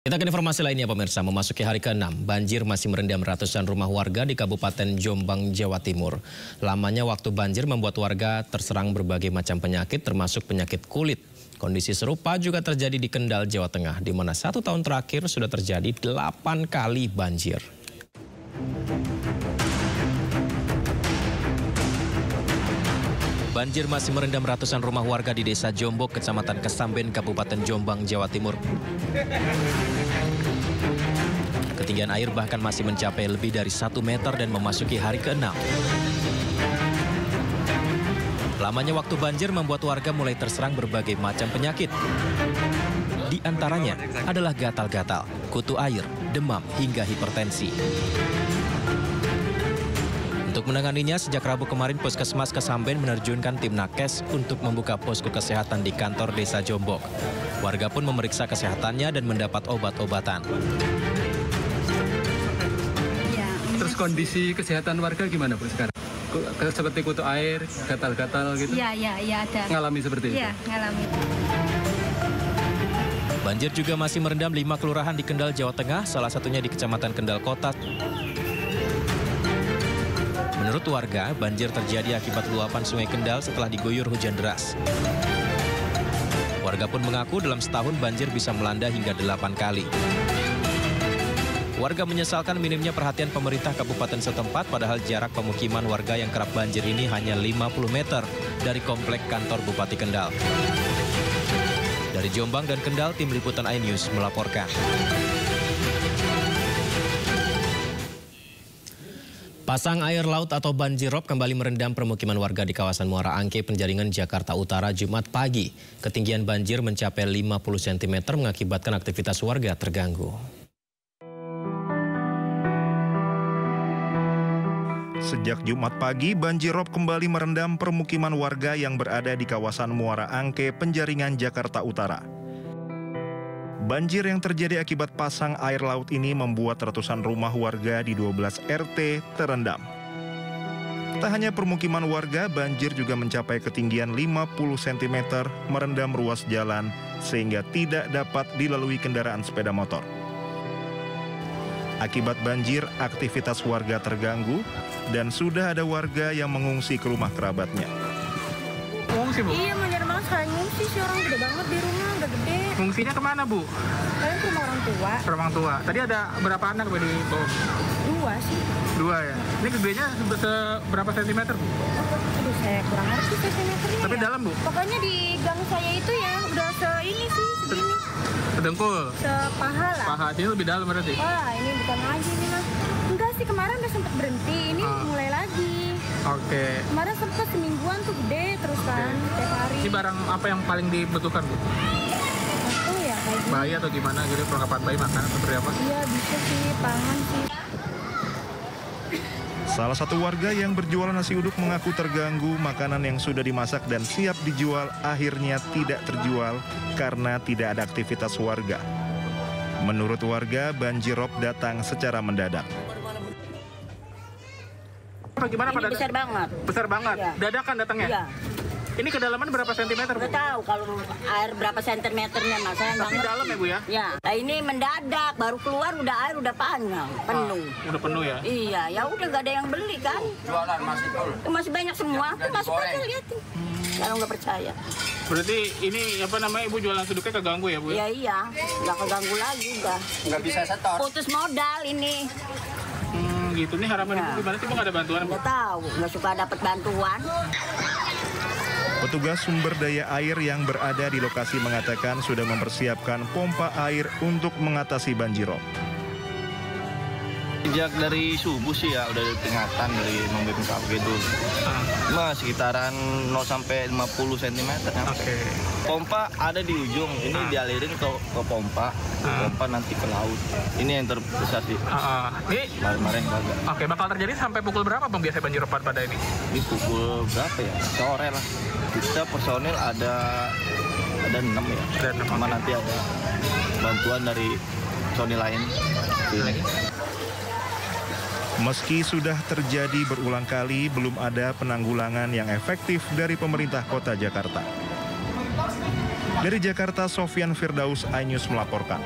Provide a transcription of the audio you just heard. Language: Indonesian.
Kita ke informasi lainnya pemirsa, memasuki hari ke-6, banjir masih merendam ratusan rumah warga di Kabupaten Jombang, Jawa Timur. Lamanya waktu banjir membuat warga terserang berbagai macam penyakit termasuk penyakit kulit. Kondisi serupa juga terjadi di Kendal, Jawa Tengah, di mana 1 tahun terakhir sudah terjadi 8 kali banjir. Banjir masih merendam ratusan rumah warga di Desa Jombok, Kecamatan Kesamben, Kabupaten Jombang, Jawa Timur. Ketinggian air bahkan masih mencapai lebih dari 1 meter dan memasuki hari ke-6. Lamanya waktu banjir membuat warga mulai terserang berbagai macam penyakit. Di antaranya adalah gatal-gatal, kutu air, demam, hingga hipertensi. Untuk menanganinya, sejak Rabu kemarin Puskesmas Kesamben menerjunkan tim Nakes untuk membuka posko kesehatan di kantor Desa Jombok. Warga pun memeriksa kesehatannya dan mendapat obat-obatan. Terus kondisi kesehatan warga gimana Bu sekarang? Seperti kutu air, gatal-gatal gitu? Iya ada. Ngalami seperti itu? Iya, ngalami. Banjir juga masih merendam 5 kelurahan di Kendal, Jawa Tengah, salah satunya di Kecamatan Kendal Kota. Menurut warga, banjir terjadi akibat luapan Sungai Kendal setelah diguyur hujan deras. Warga pun mengaku dalam setahun banjir bisa melanda hingga 8 kali. Warga menyesalkan minimnya perhatian pemerintah kabupaten setempat, padahal jarak pemukiman warga yang kerap banjir ini hanya 50 meter dari komplek kantor Bupati Kendal. Dari Jombang dan Kendal, tim liputan iNews melaporkan. Pasang air laut atau banjirop kembali merendam permukiman warga di kawasan Muara Angke, Penjaringan, Jakarta Utara, Jumat pagi. Ketinggian banjir mencapai 50 cm mengakibatkan aktivitas warga terganggu. Sejak Jumat pagi, banjirop kembali merendam permukiman warga yang berada di kawasan Muara Angke, Penjaringan, Jakarta Utara. Banjir yang terjadi akibat pasang air laut ini membuat ratusan rumah warga di 12 RT terendam. Tak hanya permukiman warga, banjir juga mencapai ketinggian 50 cm merendam ruas jalan sehingga tidak dapat dilalui kendaraan sepeda motor. Akibat banjir, aktivitas warga terganggu dan sudah ada warga yang mengungsi ke rumah kerabatnya. Mengungsi Bu? Iya, banyak banget saya ngungsi sih, orang gede banget di rumah, udah gede. Mengungsinya kemana Bu? Kalian ke rumah orang tua. Ke rumah tua. Tadi ada berapa anak Bu di bawah? 2 sih. 2 ya? Ini gedenya seberapa sentimeter Bu? Aduh, saya kurang ngerti sentimeternya. Tapi ya. dalam Bu? Pokoknya di gang saya itu ya, udah segini sih, segini. Sedengkul? Sepaha lah. Paha, ini lebih dalam berarti? Wah, ini bukan lagi nih Mas. Enggak sih, kemarin udah sempet berhenti, ini mulai lagi. Oke. Kemarin sempet semingguan tuh gede terus kan, tiap hari. Ini barang apa yang paling dibutuhkan Bu? Aku ya kayak gitu. Bayi atau gimana gitu, perlengkapan bayi, makanan seperti apa? Iya bisa sih, pangan sih. Salah satu warga yang berjualan nasi uduk mengaku terganggu makanan yang sudah dimasak dan siap dijual akhirnya tidak terjual karena tidak ada aktivitas warga. Menurut warga, banjirop datang secara mendadak. Gimana Ini besar banget. Besar banget? Iya. Dadakan datangnya? Iya. Ini kedalaman berapa sentimeter Bu? Nggak tahu kalau air berapa sentimeternya, mas. Saya nggak Tapi ngerti. dalam ya Bu ya? Ya. Nah, ini mendadak, baru keluar udah air udah panjang, penuh. Udah penuh ya? Iya, ya udah nggak ada yang beli kan. Jualan masih full. Masih banyak semua. Masuk aja liatin. Kalau nggak percaya. Berarti ini apa namanya, Ibu jualan suduknya keganggu ya Bu? Iya, nggak keganggu lagi udah. Nggak bisa setor. Putus modal ini. Gitu. Nih harapan Ibu gimana sih Bu, nggak ada bantuan Bu? Nggak tahu, nggak suka dapat bantuan. Petugas sumber daya air yang berada di lokasi mengatakan sudah mempersiapkan pompa air untuk mengatasi banjirop. Sejak dari subuh sih ya udah ada peringatan dari BPKG itu. Cuma sekitaran 0 sampai 50 cm. Oke. Pompa ada di ujung, ini dialirin ke pompa, pompa nanti ke laut. Ini yang terbesar sih. Ini Kemarin kagak. oke, bakal terjadi sampai pukul berapa Bang biasanya banjir pada ini? Ini pukul berapa ya? Sore lah. Kita personil ada 6 ya. Ada 6, Sama nanti ada bantuan dari personil lain. Meski sudah terjadi berulang kali, belum ada penanggulangan yang efektif dari pemerintah kota Jakarta. Dari Jakarta, Sofyan Firdaus, iNews melaporkan.